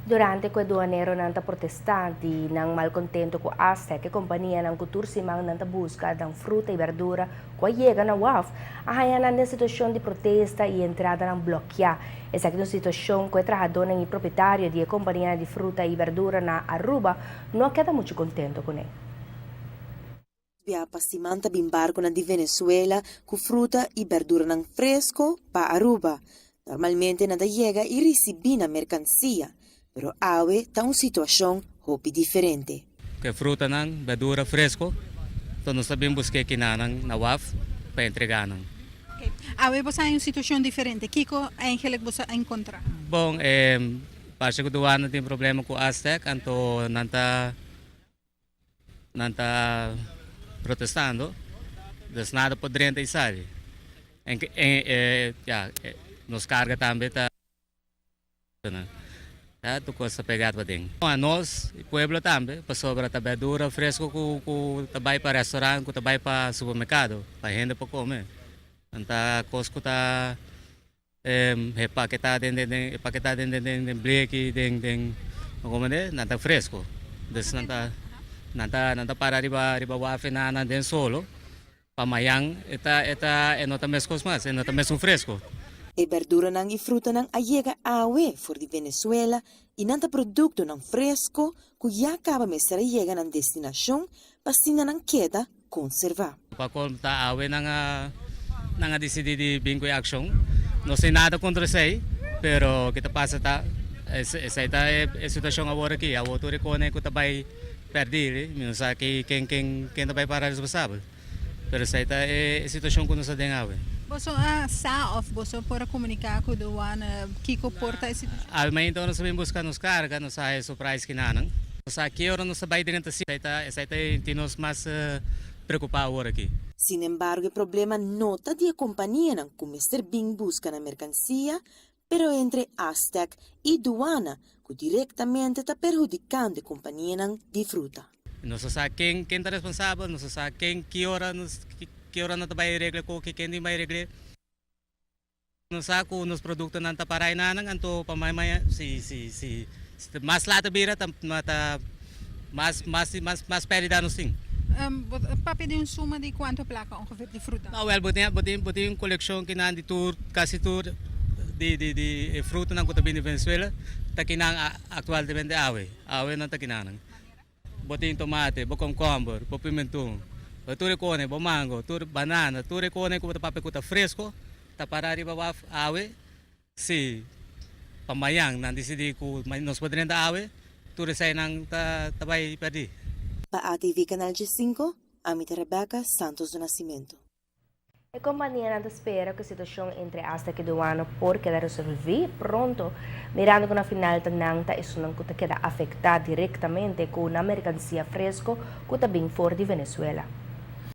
Durante que aduanero nang protestante ng malcontento com Aztec, a companhia ng Kutursimang nang busca ng fruta e verdura com a na WAF, ahayanan na sitwasyon de protesta e entrada ng blokya. Essa aqui é uma situação que o trabalhador e proprietário de companhia de fruta e verdura na Aruba não queda muito contento com ele. Via passimanta bimbarco na di Venezuela com fruta e verdura nang fresco pa Aruba. Normalmente nada chega e recebi na mercancia, pero awe tá uma situação hopi diferente. Que fruta ng verdura fresco, então nós sabemos que kinanang na WAF para entregar nang. Okay. Awe você em situação diferente. Kiko Angelic você encontra. Bom, parece que o ano tem problema com Aztec, então nanta protestando, das nada podrente isali. Nos carga também tá. Tu costa pegar para dentro. A nós, o pueblo também, para sobra a verdura fresco que trabalha para restaurante, que trabalha para supermercado, para gente para comer. Então, Costco tá empaquetado em bleque, como é, nada fresco. Des nanta para riba wafe na den solo, pamayang eta nota mescos mas, nota mesmo fresco. E verdura nang e fruta nang ayega awe for di Venezuela e nanta produto nang fresco que já acaba mestra ayega nang destinação pasina nang queda conservar. Pakol ta awe nanga decidi de bingo action. Não sei nada contra sei, pero kita passa tá essa é situação agora aqui, a outra recone que também perdi, não sabe quem também para responsável. Pero essa é situação que nós temos agora. Você sa of você para comunicar com o doana Kiko porta esse. Alma então nós sabemos buscar nos carga, nós sai surprise que nanang. Nós aqui agora nós vai dentro assim, essa tem nos mais preocupar agora aqui. Sin embargo, o problema nota de a companhia não começar bem busca na mercancia, pero entre Aztec e Duana, que diretamente está prejudicando a companhia não de fruta. Não se sabe quem está responsável, não se sabe que hora não está vai regra ko quem não vai regra. Não sabe que os produtos não está parai nanang anto pamaya si mas lata bira mata mas pele dá no sim. Papi de suma de quanto placa ongeveer de fruta? Nou wel, botin een collectie kinan di tour, kasi tour di fruta ng kutabin di Venezuela, takinang actualmente awe ng takinang. Botin tomate, bo cucumber, bo pimentón, bo turicone, bo mango, tur banana, turicone ko papi kuta fresco, taparari ba awe, si pamayang nandisidi ko nos podren da awe, turisay nang tabay perdi. Para a TV Canal G5, Amita Rebeca Santos do Nascimento. A companhia não espera que a situação entre Aztec e Duana por quedar resolvida pronto, mirando que na final tananta isso não queda afetar diretamente com a mercancia fresco que está bem fora de Venezuela.